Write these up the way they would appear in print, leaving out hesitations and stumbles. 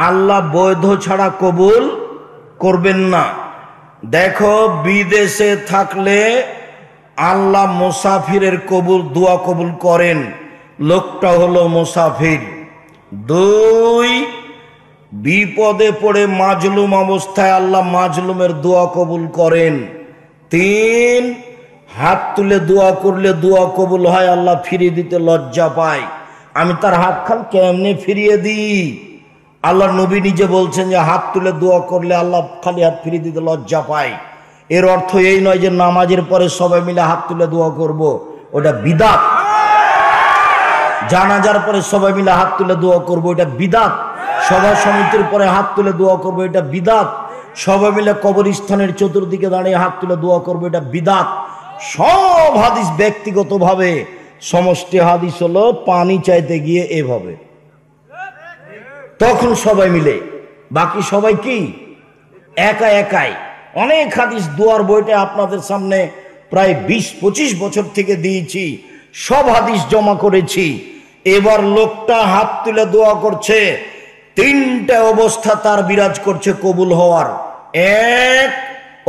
আল্লাহ বৈধ ছাড়া কবুল করবেন না। দেখো বিদেশে থাকলে আল্লাহ মুসাফিরের দোয়া কবুল করেন, লোকটা হলো মুসাফির। 2, বিপদে পড়ে মাজলুম অবস্থায় আল্লাহ মাজলুমের দোয়া কবুল করেন। 3, হাত তুলে দোয়া করলে দোয়া কবুল হয়, আল্লাহ ফিরিয়ে দিতে লজ্জা পায়। আমি তার হাত খান কেমনে ফিরিয়ে দিই? আল্লাহ নবী নিজে বলছেন যে হাত তুলে দোয়া করলে আল্লাহ খালি হাত ফিরিয়ে দিতে লজ্জা পায়। এর অর্থ এই নয় যে নামাজের পরে সবাই মিলে হাত তুলে দোয়া করব, ওটা বিদাত। জানাজার পরে সবাই মিলে হাত তুলে দোয়া করব, এটা বিদাত। সভা সমিতির পরে হাত তুলে দোয়া করব, এটা বিদাত। সবাই মিলে কবরস্থানের চতুর্দিকে দাঁড়িয়ে হাত তুলে দোয়া করব, এটা বিদাত। সব হাদিস ব্যক্তিগতভাবে, সমষ্টি হাদিস হলো পানি চাইতে গিয়ে এভাবে, তখন সবাই মিলে। বাকি সবাই কি একা একাই। অনেক হাদিস দোয়ার বইটা আপনাদের সামনে প্রায় 20-25 বছর থেকে দিয়েছি, সব হাদিস জমা করেছি। এবার লোকটা হাত তুলে দোয়া করছে, 3টে অবস্থা তার বিরাজ করছে কবুল হওয়ার। 1,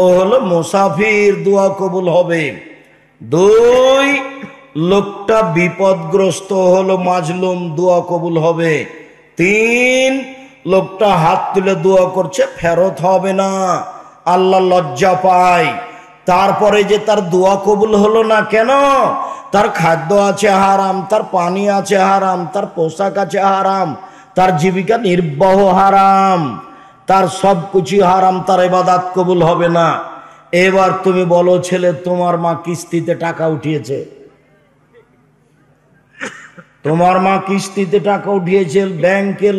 ও হলো মুসাফির, দোয়া কবুল হবে। 2, লোকটা বিপদগ্রস্ত, হলো মাজলুম, দোয়া কবুল হবে। 3, লোকটা হাত তুলে দোয়া করছে, ফেরত হবে না, আল্লাহ লজ্জা পায়। তারপরে যে তার দোয়া কবুল হলো না কেন? তার খাদ্য আছে হারাম, তার পানি আছে হারাম, তার পোশাক আছে হারাম, তার জীবিকা নির্বাহ হারাম, তার সব কিছু হারাম, তার ইবাদত কবুল হবে না। এবার তুমি বলো ছেলে, তোমার মা কিস্তিতে টাকা উঠিয়েছে, তোমার মা কিস্তিতে টাকা উঠিয়েছে, ব্যাংকে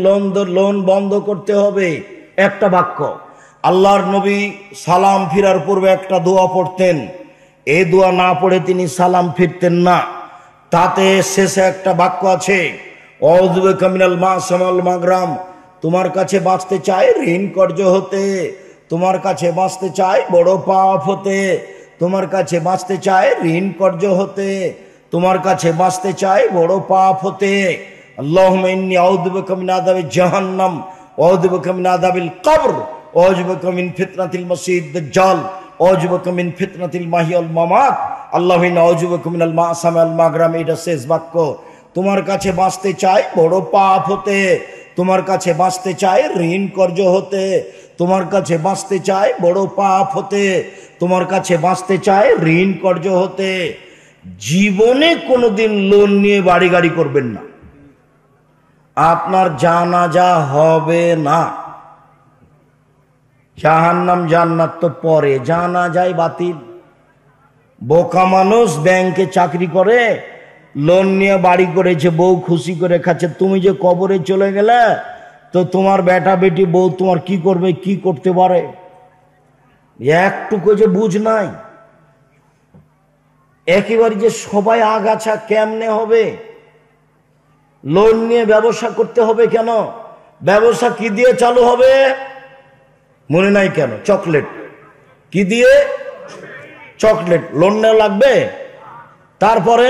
লোন বন্ধ করতে হবে। একটা বাক্য, আল্লাহর নবী সালাম ফিরার পূর্বে একটা দোয়া পড়তেন, এই দোয়া না পড়ে তিনি সালাম ফিরতেন না। তাতে শেষে একটা বাক্য আছে, আউযু বিকা মিনাল মাসামাল মাগরাম, তোমার কাছে বাঁচতে চাই ঋণ কর্য হতে, তোমার কাছে বাঁচতে চাই বড় পাপ হতে, তোমার কাছে বাঁচতে চাই ঋণ কর্য হতে, তোমার কাছে বাঁচতে চাই বড় পাপ হতে। আল্লাহুম্মা ইন্নী আউযু বিকা মিন আযাবিজ জাহান্নাম, আউযু বিকা মিন আযাবিল কবর, আউযু বিকা মিন ফিতনাতিল মাসীহিদ দাজ্জাল, আউযু বিকা মিন ফিতনাতিল মাহিয়া ওয়াল মামাত, আল্লাহুম্মা ইন্নী আউযু বিকা মিনাল মাসামি ওয়াল মাগরাম। এটা শেষ বাক্য। তোমার কাছে বাঁচতে চাই বড় পাপ হতে, তোমার কাছে বাঁচতে চাই ঋণ কর্য হতে, তোমার কাছে বাঁচতে চাই বড় পাপ হতে, তোমার কাছে বাঁচতে চাই ঋণ কর্য হতে। জীবনে কোনোদিন লোন নিয়ে বাড়ি গাড়ি করবেন না, আপনার জানাজা হবে না। জাহান্নাম জান্নাত তো পরে, জানাজাই বাতিল। বোকা মানুষ ব্যাংকে চাকরি করে, লোন নিয়ে বাড়ি করেছে, বউ খুশি করে খাচ্ছে। তুমি যে কবরে চলে গেলে তো তোমার বেটা বেটি বউ তোমার কি করবে, কি করতে পারে, একটুকু যে বুঝ নাই। একেবারে যে সবাই আগাছা কেমনে হবে? লোন নিয়ে ব্যবসা করতে হবে কেন? ব্যবসা কি দিয়ে চালু হবে মনে নাই কেন? চকলেট। কি দিয়ে? চকলেট। লোন নেওয়া লাগবে, তারপরে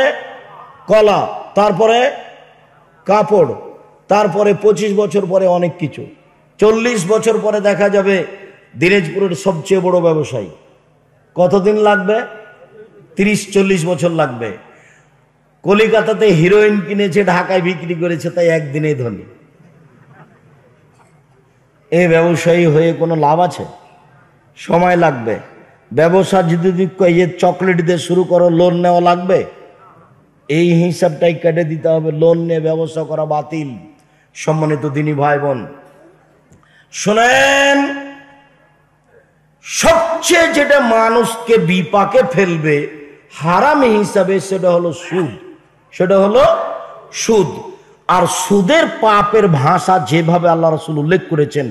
কলা, তারপরে কাপড়, তারপরে 25 বছর পরে অনেক কিছু। 40 বছর পরে দেখা যাবে দিনাজপুরের সবচেয়ে বড় ব্যবসায়ী। কতদিন লাগবে? 30-40 বছর লাগবে। কলিকাতাতে হিরোইন কিনেছে, ঢাকায় বিক্রি করেছে, তাই একদিনে ধনী। এই ব্যবসায়ী হয়ে কোনো লাভ আছে? সময় লাগবে। ব্যবসা যদি এই যে চকলেট দিয়ে শুরু করো, লোন নেওয়া লাগবে, এই হিসাবটাই কেটে দিতে হবে। লোন নিয়ে ব্যবসা করা বাতিল। সম্মানিত দিনী ভাই বোন শোনেন, সবচেয়ে যেটা মানুষকে বিপাকে ফেলবে হারাম হিসাবে, সেটা হলো সুদ। সেটা হলো সুদ। আর সুদের পাপের ভাষা যেভাবে আল্লাহ রাসূল উল্লেখ করেছেন,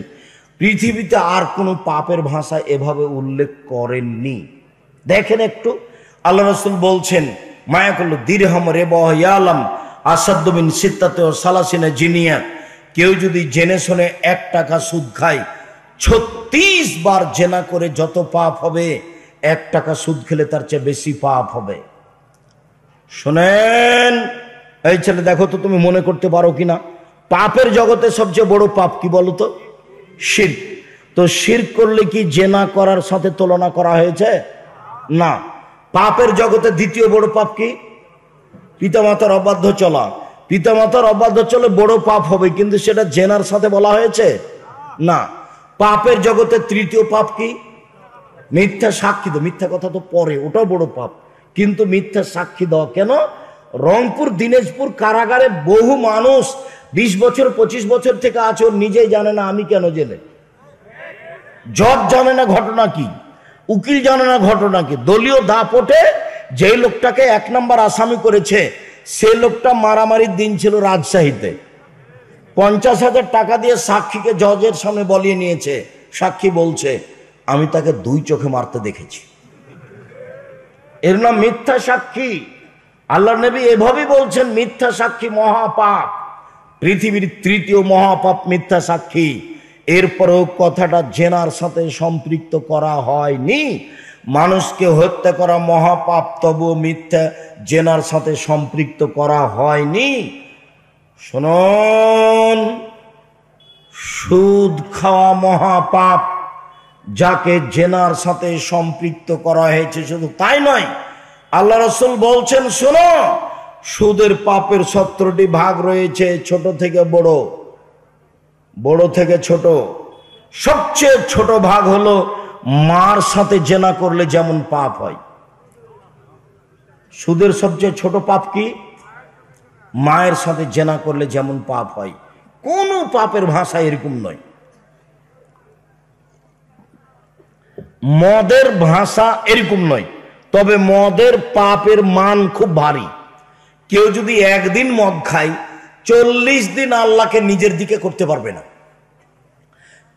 পৃথিবীতে আর কোনো পাপের ভাষা এভাবে উল্লেখ করেননি। দেখেন একটু, আল্লাহ রাসূল বলছেন, মায়াকুল্লু দিরহাম রিবা ইয়ালাম আসাদ্দু মিন সিত্তাতি ওয়া সালাসিনা জিনিয়া। কেউ যদি জেনে শুনে 1 টাকা সুদ খায়, 36 বার জেনা করে যত পাপ হবে, 1 টাকা সুদ খেলে তার চেয়ে বেশি পাপ হবে। শোনেন এই ছেলে, দেখো তো তুমি মনে করতে পারো কিনা পাপের জগতে সবচেয়ে বড় পাপ কি বলো তো? শিরক। তো শিরক করলে কি জেনা করার সাথে তুলনা করা হয়েছে? না। পাপের জগতে দ্বিতীয় বড় পাপ কি? পিতামাতার অবাধ্য চলা। পিতামাতার অবাধ্য চলে বড় পাপ হবে, কিন্তু সেটা জেনার সাথে বলা হয়েছে না। পাপের জগতে তৃতীয় পাপ কি? মিথ্যা সাক্ষী দেওয়া। মিথ্যা কথা তো পরে, ওটাও বড় পাপ, কিন্তু মিথ্যা সাক্ষী দেওয়া কেন? রংপুর দিনাজপুর কারাগারে বহু মানুষ 20 বছর 25 বছর থেকে আছে, ওর নিজেই জানে না আমি কেন জেলে। জজ জানে না ঘটনা কি, উকিল জানে না ঘটনা কি। দলীয় দাপটে যে লোকটাকে 1 নম্বর আসামি করেছে, সে লোকটা মারামারির দিন ছিল রাজশাহীতে। 50,000 টাকা দিয়ে সাক্ষীকে জজের সামনে বলিয়ে নিয়েছে। সাক্ষী বলছে আমি তাকে 2 চোখে মারতে দেখেছি। এর নাম মিথ্যা সাক্ষী। আল্লাহর নবী এভাবেই বলছেন, মিথ্যা সাক্ষী মহাপাপ, পৃথিবীর তৃতীয় মহাপাপ মিথ্যা সাক্ষী। এরপরেও কথাটা জেনার সাথে সম্পৃক্ত করা হয়নি। মানুষকে হত্যা করা মহাপাপ, তবু মিথ্যা জেনার সাথে সম্পৃক্ত করা হয়নি। শুনুন, সুদ খাওয়া মহাপাপ, যাকে জেনার সাথে সম্পৃক্ত করা হয়েছে। শুধু তাই নয়, আল্লাহ রাসূল বলছেন, শোনো, সুদের পাপের 17টি ভাগ রয়েছে, ছোট থেকে বড়, বড় থেকে ছোট। সবচেয়ে ছোট ভাগ হলো মার সাথে জেনা করলে যেমন পাপ হয়। সুদের সবচেয়ে ছোট পাপ কি? মায়ের সাথে জেনা করলে যেমন পাপ হয়। কোন পাপের ভাষা এরকম নয়। মদের ভাষা এরকম নয়, তবে মদের পাপের মান খুব ভারী। কেউ যদি একদিন মদ খায়, 40 দিন আল্লাহকে নিজের দিকে করতে পারবে না।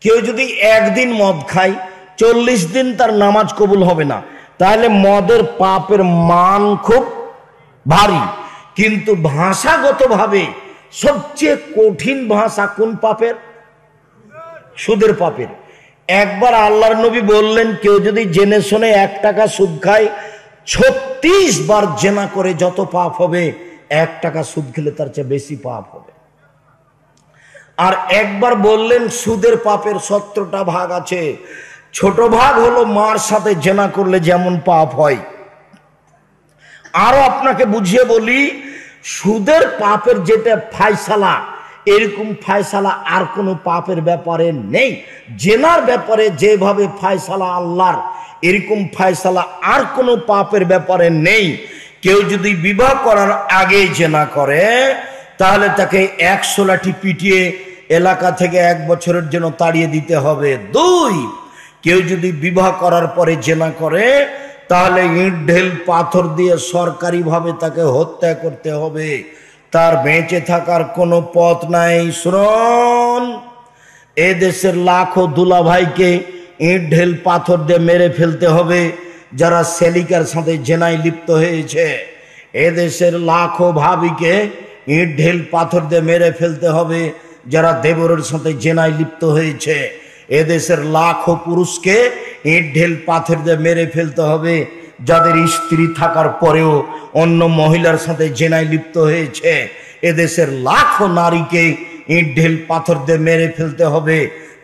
কেউ যদি একদিন মদ খায়, 40 দিন তার নামাজ কবুল হবে না। তাহলে মদের পাপের মান খুব ভারী। কিন্তু ভাষাগতভাবে সবচেয়ে কঠিন ভাষা কোন পাপের? সুদের পাপের। একবার আল্লাহর নবী বললেন, কেউ যদি জেনে শুনে 1 টাকা সুদ খায়, 36 বার জেনা করে যত পাপ হবে, 1 টাকা সুদ খেলে তার চেয়ে বেশি পাপ হবে। আর একবার বললেন, সুদের পাপের 17টা ভাগ আছে। ছোট ভাগ হলো মার সাথে জেনা করলে যেমন পাপ হয়। আরো আপনাকে বুঝিয়ে বলি, সুদের পাপের যেটা ফায়সালা, এরকম ফায়সালা আর কোনো পাপের ব্যাপারে নেই। জেনার ব্যাপারে যেভাবে ফায়সালা আল্লাহর, এরকম ফায়সালা আর কোনো পাপের ব্যাপারে নেই। কেউ যদি বিবাহ করার আগে জেনা করে, তাহলে তাকে 100 লাঠি পিটিয়ে এলাকা থেকে 1 বছরের জন্য তাড়িয়ে দিতে হবে। 2, কেউ যদি বিবাহ করার পরে জেনা করে, তাহলে ইট ঢেল পাথর দিয়ে সরকারিভাবে তাকে হত্যা করতে হবে। তার বেঁচে থাকার কোনো পথ নাই। শুনুন, এ দেশের লাখো দুলাভাইকে ইট ঢেল পাথর দিয়ে মেরে ফেলতে হবে যারা সেলিকার সাথে জেনায় লিপ্ত হয়েছে। এ দেশের লাখো ভাবিকে ইট ঢেল পাথর দিয়ে মেরে ফেলতে হবে যারা দেবরের সাথে জেনায় লিপ্ত হয়েছে। এদেশের লাখো পুরুষকে ইট ঢেল পাথর দিয়ে মেরে ফেলতে হবে যাদের স্ত্রী থাকার পরেও অন্য মহিলার সাথে জেনায় লিপ্ত হয়েছে। এদেশের লাখো নারীকে ইট ঢেল পাথর দিয়ে মেরে ফেলতে হবে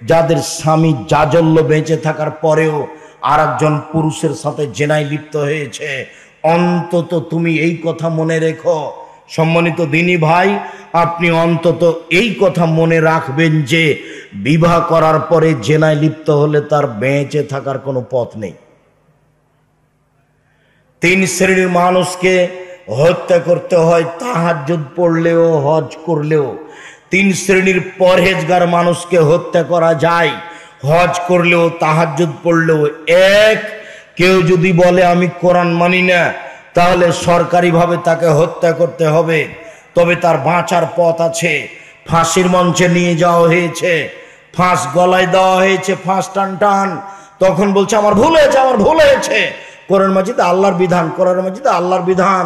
যাদের স্বামী জাজল্য বেঁচে থাকার পরেও আরেকজন পুরুষের সাথে জেনায় লিপ্ত হয়েছে। অন্তত তুমি এই কথা মনে রেখো, সম্মানিত দিনী ভাই, আপনি অন্তত এই কথা মনে রাখবেন যে বিবাহ করার পরে জেনায় লিপ্ত হলে তার বেঁচে থাকার কোনো পথ নেই। 3 শ্রেণীর মানুষকে হত্যা করতে হয় তাহাজ্জুদ পড়লেও, হজ করলেও। 3 শ্রেণীর পরহেজগার মানুষকে হত্যা করা যায় হজ করলেও, তাহাজ্জুদ পড়লেও। 1, কেউ যদি বলে আমি কোরআন মানি না, তাহলে সরকারিভাবে তাকে হত্যা করতে হবে। তবে তার বাঁচার পথ আছে। ফাঁসির মঞ্চে নিয়ে যাওয়া হয়েছে, ফাঁস গলায় দেওয়া হয়েছে, ফাঁস টান টান, তখন বলছে আমার ভুল হয়েছে, আমার ভুল হয়েছে। কোরআন মাজিদে আল্লাহর বিধান, কোরআন মাজিদে আল্লাহর বিধান,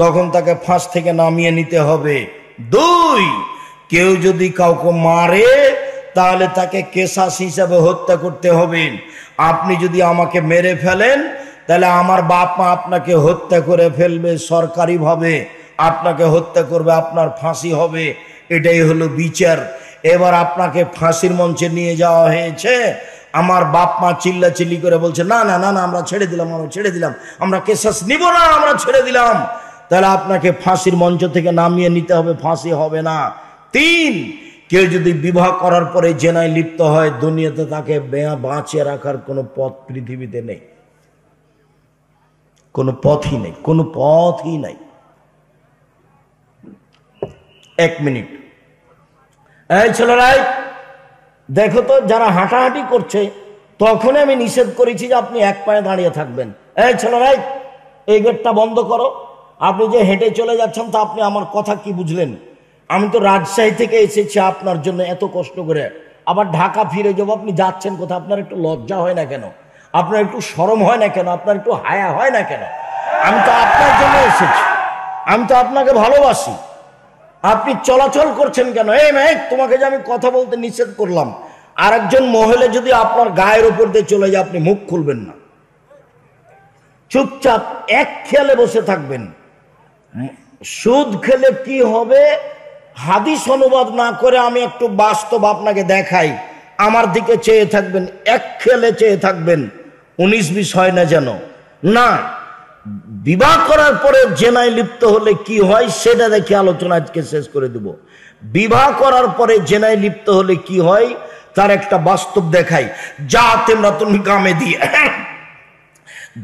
তখন তাকে ফাঁস থেকে নামিয়ে নিতে হবে। 2, কেউ যদি কাউকে মারে, তাহলে তাকে কেসাস হিসাবে হত্যা করতে হবে। আপনি যদি আমাকে মেরে ফেলেন, তাহলে আমার বাপ মা আপনাকে হত্যা করে ফেলবে, সরকারিভাবে আপনাকে হত্যা করবে, আপনার ফাঁসি হবে। এটাই হলো বিচার। এবার আপনাকে ফাঁসির মঞ্চে নিয়ে যাওয়া হয়েছে। আমার বাপ মা চিল্লাচিল্লি করে বলছে, না না না না, আমরা ছেড়ে দিলাম, আমরা ছেড়ে দিলাম, আমরা কেসাস নিব না, আমরা ছেড়ে দিলাম। তাহলে আপনাকে ফাঁসির মঞ্চ থেকে নামিয়ে নিতে হবে, ফাঁসি হবে না। 3, কেউ যদি বিবাহ করার পরে জেনায় লিপ্ত হয়, দুনিয়াতে তাকে বাঁচিয়ে রাখার কোনো পথ পৃথিবীতে নেই, কোনো পথই নেই, কোনো পথই নাই। 1 মিনিট, এই ছেলেরাই দেখো তো, যারা হাঁটাহাঁটি করছে তখনই আমি নিষেধ করেছি যে আপনি এক পায়ে দাঁড়িয়ে থাকবেন। এই ছেলেরাই, এই গেটটা বন্ধ করো। আপনি যে হেঁটে চলে যাচ্ছেন, তা আপনি আমার কথা কি বুঝলেন? আমি তো রাজশাহী থেকে এসেছি আপনার জন্য এত কষ্ট করে, আবার ঢাকা ফিরে যাবো। আপনি যাচ্ছেন কোথাও? আপনার একটু লজ্জা হয় না কেন? আপনার একটু শরম হয় না কেন? আপনার একটু হায়া হয় না কেন? আমি তো আপনার জন্য এসেছি, আমি তো আপনাকে ভালোবাসি। আপনি চলাচল করছেন কেন? এই মেয়ে, তোমাকে যে আমি কথা বলতে নিষেধ করলাম, আরেকজন মহিলা যদি আপনার গায়ের উপর দিয়ে চলে যায়, আপনি মুখ খুলবেন না, চুপচাপ এক খেয়ালে বসে থাকবেন। সুদ খেলে কি হবে হাদিস অনুবাদ না করে আমি একটু বাস্তব আপনাকে দেখাই। আমার দিকে চেয়ে থাকবেন, এক খেয়ালে চেয়ে থাকবেন, 19-20 হয় না যেন। না, বিবাহ করার পরে জেনায় লিপ্ত হলে কি হয় সেটা দেখে আলোচনা আজকে শেষ করে দেব। বিবাহ করার পরে জেনায় লিপ্ত হলে কি হয় তার একটা বাস্তব দেখাই। যা তোমরা তুমি গামে দিয়ে,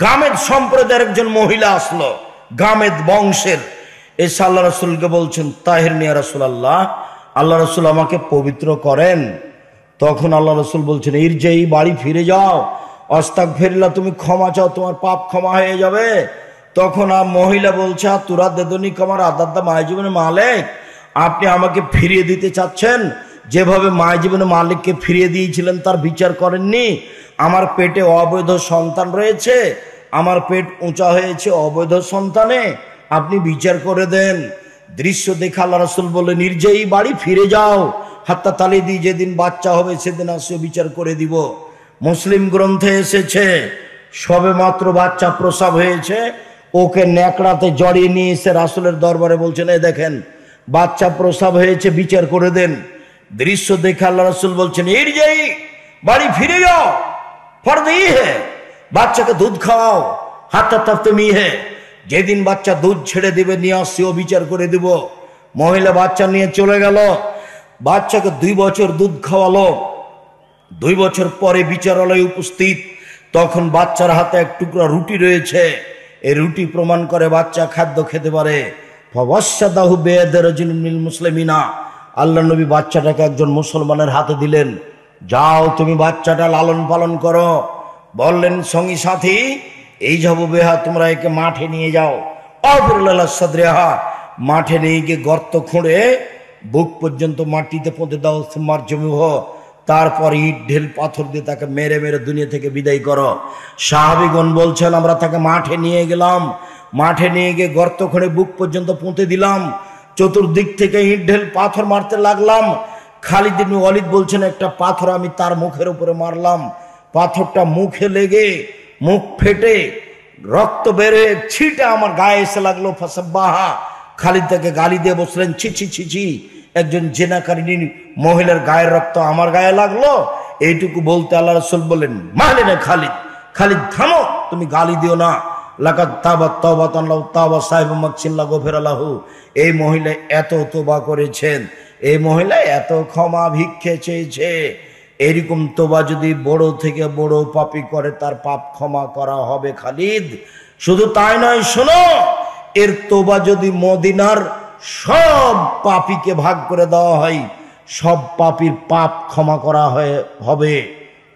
গামেদ সম্প্রদায়ের একজন মহিলা আসলো, গামেদ বংশের, এসে আল্লাহ রসুলকে বলছেন, তাহির নিয়া রাসূলুল্লাহ, আল্লাহ রসুল আমাকে পবিত্র করেন। তখন আল্লাহ রসুল বলছেন, ইরজাই, বাড়ি ফিরে যাও, আস্তাগফিরুল্লাহ, তুমি ক্ষমা চাও, তোমার পাপ ক্ষমা হয়ে যাবে। তখন মহিলা বলছে, তুরা দেদনি কামার আদাদ্দা মায়ের জীবনে মালিক, আপনি আমাকে ফিরিয়ে দিতে চাচ্ছেন? যেভাবে মায়ের জীবনে মালিককে ফিরিয়ে দিয়েছিলেন তার বিচার করেননি? আমার পেটে অবৈধ সন্তান রয়েছে, আমার পেট উঁচা হয়েছে অবৈধ সন্তানে, আপনি বিচার করে দেন। দৃশ্য দেখে আল্লাহ রাসূল বলে, নির্জয়ী, বাড়ি ফিরে যাও, হাত্তা তালি দি, যেদিন বাচ্চা হবে সেদিন আসে বিচার করে দিব। মুসলিম গ্রন্থে এসেছে, সবে মাত্র বাচ্চা প্রসব হয়েছে, ওকে ন্যাকড়াতে জড়িয়ে নিয়ে এসে রাসূলের দরবারে বলছেন, এই দেখেন বাচ্চা প্রসব হয়েছে, বিচার করে দেন। দৃশ্য দেখে আল্লাহ রাসূল বলছেন, ইরজাই, বাড়ি ফিরে যাও, ফরজ ই হে, বাচ্চাকে দুধ খাওয়াও, হাত্তা তাফতিমি হে, যেদিন বাচ্চা দুধ ছেড়ে দিবে নিয়ে আসছি, ও বিচার করে দিব। মহিলা বাচ্চা নিয়ে চলে গেল, বাচ্চাকে 2 বছর দুধ খাওয়ালো। 2 বছর পরে বিচারালয়ে উপস্থিত, তখন বাচ্চার হাতে এক টুকরা রুটি রয়েছে, এই রুটি প্রমাণ করে বাচ্চা খাদ্য খেতে পারে। ফাওয়াশশাদাহু বিয়াদি রাজুলিন মিনাল মুসলিমিনা, আল্লাহ নবী বাচ্চাটাকে একজন মুসলমানের হাতে দিলেন, যাও তুমি বাচ্চাটা লালন পালন করো। বললেন সঙ্গী সাথী, এই যাবো বেহা, তোমরা একে মাঠে নিয়ে যাও, অফিরুল্লাহ, মাঠে নিয়ে গিয়ে গর্ত খুঁড়ে বুক পর্যন্ত মাটিতে পুঁতে দাও, মার জমি হো, তারপর ইট ঢেল পাথর দিয়ে তাকে মেরে মেরে দুনিয়া থেকে বিদায় করো। সাহাবীগণ বলছেন, আমরা তাকে মাঠে নিয়ে গেলাম, মাঠে নিয়ে গিয়ে গর্ত খুঁড়ে বুক পর্যন্ত পুঁতে দিলাম, চতুর্দিক থেকে ইট ঢেল পাথর মারতে লাগলাম। খালিদ ইবনে ওয়ালিদ বলছেন, একটা পাথর আমি তার মুখের উপরে মারলাম, পাথরটা মুখে লেগে মুখ ফেটে রক্ত বেরে ছিটে আমার গায়ে এসে লাগলো। ফাসাব্বাহা, খালিদ তাকে গালি দিয়ে বসলেন, ছি ছি ছি ছি, একজন জেনাকারিনী মহিলার গায়ের রক্ত আমার গায়ে লাগলো। এইটুকু বলতে আল্লাহ রাসূল বললেন, মানলে না খালিদ, খালিদ থামো, তুমি গালি দিও না। লাকাদ তাবাত তাওবাতান লাউ তাওবা সাহিবু মাকসিন লা গফিরা লাহু, এই মহিলা এত তোবা করেছেন, এই মহিলা এত ক্ষমা ভিক্ষে চেয়েছে। এরকম তোবা যদি বড় থেকে বড় পাপী করে, তার পাপ ক্ষমা করা হবে খালিদ। শুধু তাই নয়, শোনো, এর তোবা যদি মদিনার সব পাপীকে ভাগ করে দেওয়া হয়, সব পাপীর পাপ ক্ষমা করা হবে।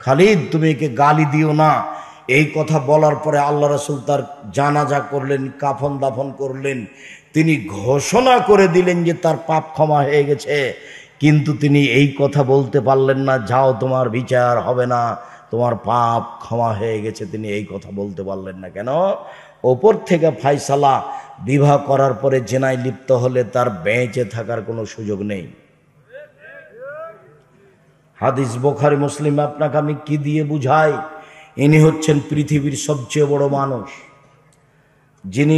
খালিদ, তুমি একে গালি দিও না। এই কথা বলার পরে আল্লাহ রাসূল তার জানাজা করলেন, কাফন দাফন করলেন। তিনি ঘোষণা করে দিলেন যে তার পাপ ক্ষমা হয়ে গেছে, কিন্তু তিনি এই কথা বলতে পারলেন না, যাও তোমার বিচার হবে না, তোমার পাপ ক্ষমা হয়ে গেছে। তিনি এই কথা বলতে পারলেন না। কেন? ওপর থেকে ফায়সালা, বিবাহ করার পরে জেনায় লিপ্ত হলে তার বেঁচে থাকার কোনো সুযোগ নেই। হাদিস বুখারী মুসলিম, আপনাকে আমি কি দিয়ে বুঝাই? ইনি হচ্ছেন পৃথিবীর সবচেয়ে বড় মানুষ, যিনি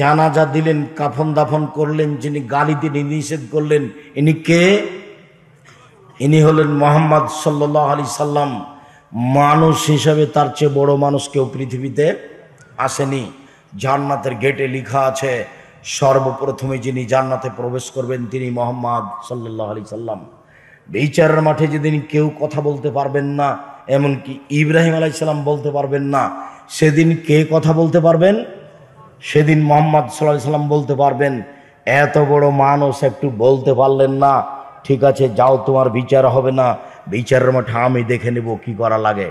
জানাজা দিলেন, কাফন দাফন করলেন, যিনি গালি দিয়ে নিষেধ করলেন। ইনি কে? ইনি হলেন মোহাম্মদ সাল্লাল্লাহু আলাইহি সাল্লাম। মানুষ হিসাবে তার চেয়ে বড় মানুষ কেউ পৃথিবীতে আসেনি। জান্নাতের গেটে লেখা আছে সর্বপ্রথমে যিনি জান্নাতে প্রবেশ করবেন তিনি মোহাম্মদ সাল্লাল্লাহু আলাইহি সাল্লাম। বিচারের মাঠে যেদিন কেউ কথা বলতে পারবেন না, এমনকি ইব্রাহিম আলাইহিস সালাম বলতে পারবেন না, সেদিন কে কথা বলতে পারবেন? সেদিন মোহাম্মদ সাল্লাল্লাহু আলাইহি সাল্লাম বলতে পারবেন। এত বড় মানুষ একটু বলতে পারলেন না, ঠিক আছে যাও তোমার বিচার হবে না, বিচারের মাঠে আমি দেখে নেব কি করা লাগে।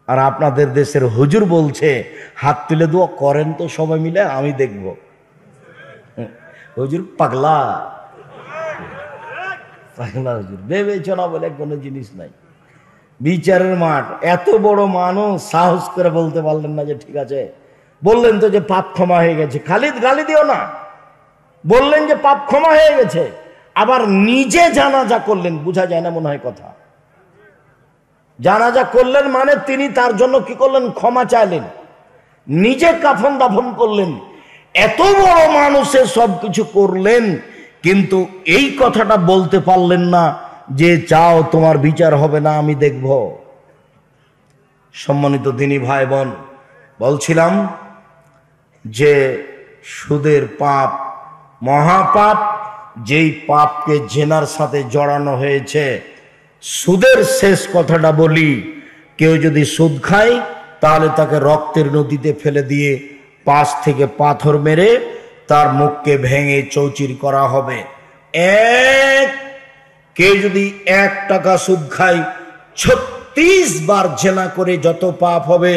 আর আপনাদের দেশের হুজুর বলছে হাত তুলে দোয়া করেন তো সবাই মিলে, আমি দেখব। হুজুর পাগলা, পাগলা হুজুর, বিবেচনা বলে কোনো জিনিস নাই। বিচারের মাঠ, এত বড় মানুষ সাহস করে বলতে পারলেন না যে ঠিক আছে, বললেন তো যে পাপ ক্ষমা হয়ে গেছে, খালি গালি দিও না, বললেন যে পাপ ক্ষমা হয়ে গেছে, আবার নিজে জানাজা করলেন। বোঝা যায় না মনে হয় কথা। জানাজা করলেন মানে তিনি তার জন্য কি করলেন? ক্ষমা চাইলেন, নিজে কাফন দাফন করলেন। এত বড় মানুষের সবকিছু করলেন, কিন্তু এই কথাটা বলতে পারলেন না যে চাও তোমার বিচার হবে না, আমি দেখব। সম্মানিত দিনী ভাই বোন, বলছিলাম যে সুদের পাপ মহাপাপ, যেই পাপকে জেনার সাথে জড়ানো হয়েছে। সুদের শেষ কথাটা বলি, কেউ যদি সুদ খায় তাহলে তাকে রক্তের নদীতে ফেলে দিয়ে পাশ থেকে পাথর মেরে তার মুখকে ভেঙে চৌচির করা হবে। কেউ যদি 1 টাকা সুদ খায়, 36 বার জেনা করে যত পাপ হবে,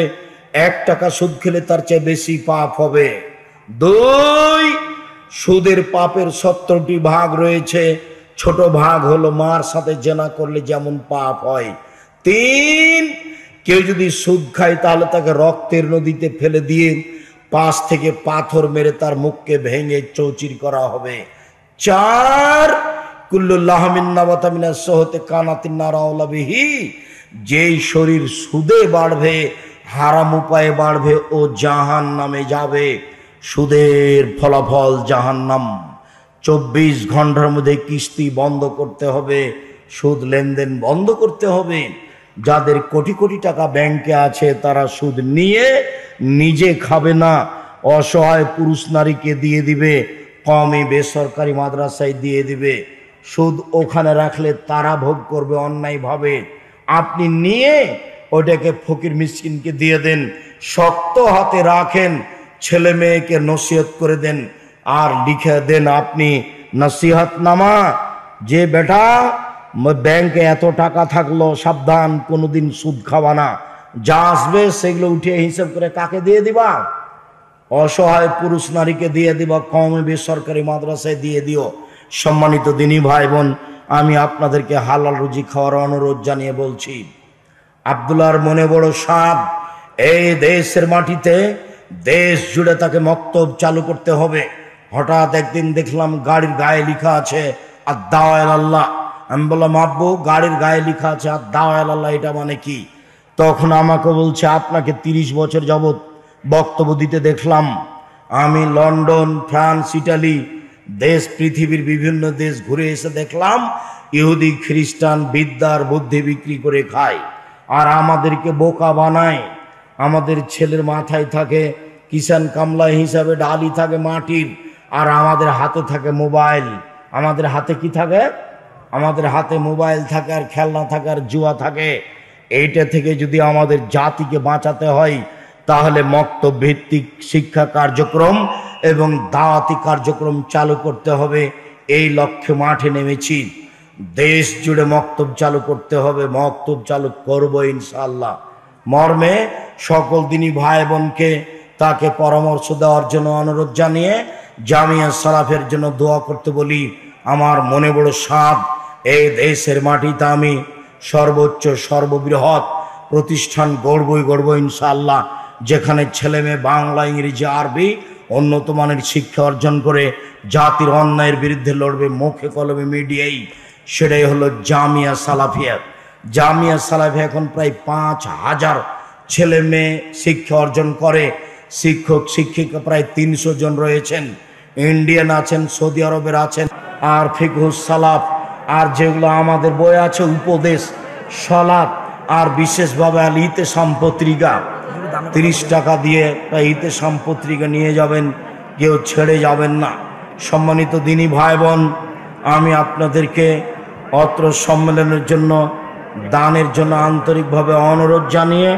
1 টাকা সুদ খেলে তার চেয়ে বেশি পাপ হবে। 2, সুদের পাপের 70টি ভাগ রয়েছে। ছোট ভাগ হলো মার সাথে জেনা করলে যেমন পাপ হয়। 3, কেউ যদি সুদ খায় তাহলে তাকে রক্তের নদীতে ফেলে দিয়ে পাশ থেকে পাথর মেরে তার মুখকে ভেঙে চৌচির করা হবে। 4, কুল্লু লাহমিন নাবাতা মিনাস সহতে কানাতিন নারাউলা বিহি, যেই শরীর সুদে বাড়বে, হারাম উপায়ে বাড়বে, ও জাহান্নামে যাবে। সুদের ফলাফল জাহান্নাম। 24 ঘন্টার মধ্যে কিস্তি বন্ধ করতে হবে, সুদ লেনদেন বন্ধ করতে হবে। যাদের কোটি কোটি টাকা ব্যাংকে আছে তারা সুদ নিয়ে নিজে খাবে না, অসহায় পুরুষ নারীকে দিয়ে দিবে, কমে বেসরকারি মাদ্রাসায় দিয়ে দিবে। সুদ ওখানে রাখলে তারা ভোগ করবে অন্যায়ভাবে। আপনি নিয়ে ওটাকে ফকির মিসকিনকে দিয়ে দেন, শক্ত হাতে রাখেন, ছেলে মেয়েকে নসিহত করে দেন, আর লিখে দেন আপনি নসিহতনামা, যে বেটা ব্যাংকে এত টাকা থাকলো, সাবধান কোনোদিন সুদ খাওয়া না, যা আসবে সেগুলো উঠিয়ে হিসাব করে কাকে দিয়ে দিবা? অসহায় পুরুষ নারীকে দিয়ে দিবা, কমে বেসরকারি মাদ্রাসায় দিয়ে দিও। সম্মানিত দিনী ভাই বোন, আমি আপনাদেরকে হালাল রুজি খাওয়ার অনুরোধ জানিয়ে বলছি, আব্দুল্লাহর মনে বড় সাদ। এই দেশের মাটিতে দেশ জুড়ে তাকে মক্তব চালু করতে হবে। হঠাৎ একদিন দেখলাম গাড়ির গায়ে লেখা আছে আদ-দাওয়া ইলাল্লাহ। আমি বললাম আব্বু, গাড়ির গায়ে লেখা আছে আদ-দাওয়া ইলাল্লাহ, এটা মানে কি? তখন আমাকে বলছে আপনাকে 30 বছর যাবৎ বক্তব্য দিতে দেখলাম। আমি লন্ডন, ফ্রান্স, ইটালি দেশ, পৃথিবীর বিভিন্ন দেশ ঘুরে এসে দেখলাম ইহুদি খ্রিস্টান বিদ্যার বুদ্ধি বিক্রি করে খায় আর আমাদেরকে বোকা বানায়। আমাদের ছেলের মাথায় থাকে কিষান কামলা হিসাবে ডালি থাকে মাটির, আর আমাদের হাতে থাকে মোবাইল। আমাদের হাতে কি থাকে? আমাদের হাতে মোবাইল থাকে, আর খেলনা থাকে, আর জুয়া থাকে। এইটা থেকে যদি আমাদের জাতিকে বাঁচাতে হয় তাহলে মক্তব ভিত্তিক শিক্ষা কার্যক্রম এবং দাওয়াতি কার্যক্রম চালু করতে হবে। এই লক্ষ্যে মাঠে নেমেছি। দেশ জুড়ে মক্তব চালু করতে হবে, মক্তব চালু করব ইনশাআল্লাহ। মর্মে সকল দিনী ভাই বোনকে তাকে পরামর্শ দেওয়ার জন্য অনুরোধ জানিয়ে জামিয়া সালাফের জন্য দোয়া করতে বলি। আমার মনে বড় সাধ, এই দেশের মাটিতে আমি সর্বোচ্চ সর্ববৃহৎ প্রতিষ্ঠান গড়ব ইনশাআল্লাহ, যেখানে ছেলে মেয়ে বাংলা, ইংরেজি, আরবি উন্নত মানের শিক্ষা অর্জন করে জাতির অন্যায়ের বিরুদ্ধে লড়বে মুখে কলমে মিডিয়াই। সেটাই হলো জামিয়া সালাফিয়া। জামিয়া সালাফিয়া এখন প্রায় 5000 ছেলে মেয়ে শিক্ষা অর্জন করে। শিক্ষক শিক্ষিকা প্রায় 300 জন রয়েছেন। ইন্ডিয়ান আছেন, সৌদি আরবের আছেন, আর ফিকহুস সালাফ আর যেগুলো আমাদের বই আছে উপদেশ, সলাৎ, আর বিশেষভাবে আল ইতেসাম পত্রিকা 30 টাকা দিয়ে ইতেসাম পত্রিকা নিয়ে যাবেন, কেউ ছেড়ে যাবেন না। সম্মানিত দিনী ভাই বোন, আমি আপনাদেরকে অত্র সম্মেলনের জন্য দানের জন্য আন্তরিকভাবে অনুরোধ জানিয়ে,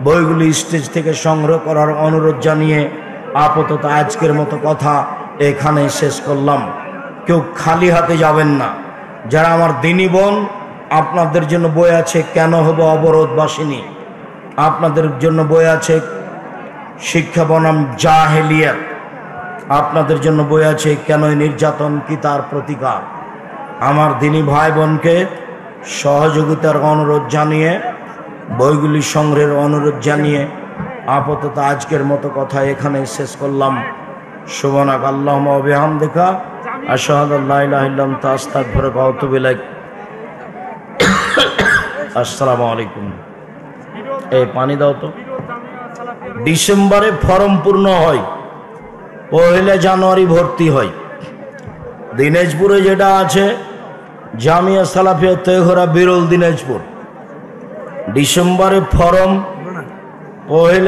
বইগুলি স্টেজ থেকে সংগ্রহ করার অনুরোধ জানিয়ে আপাতত আজকের মতো কথা এখানে শেষ করলাম। কেউ খালি হাতে যাবেন না। যারা আমার দিনী বোন, আপনাদের জন্য বই আছে কেন হবো অবরোধবাসিনী, আপনাদের জন্য বই আছে শিক্ষা বনাম জাহেলিয়াত, আপনাদের জন্য বই আছে কেন নির্যাতন কি তার প্রতিকার। আমার দিনী ভাই বোনকে সহযোগিতার অনুরোধ জানিয়ে, বইগুলি সংগ্রহের অনুরোধ জানিয়ে আপাতত আজকের মতো কথা এখানে শেষ করলাম। সুবহানাক আল্লাহুম্মা ওয়া বিহামদিকা আশহাদু আল্লা ইলাহা ইল্লা আনতা আস্তাগফিরুকা ওয়া আতুবু ইলাইক। আসসালামু আলাইকুম। এই পানি দাও তো। ডিসেম্বরে ফর্ম পূর্ণ হয়, 1 জানুয়ারি ভর্তি হয়। দিনাজপুরে যেটা আছে জামিয়া সালাফিয়া তেঘরা বিরল দিনাজপুর, ডিসেম্বরে ফর্ম 1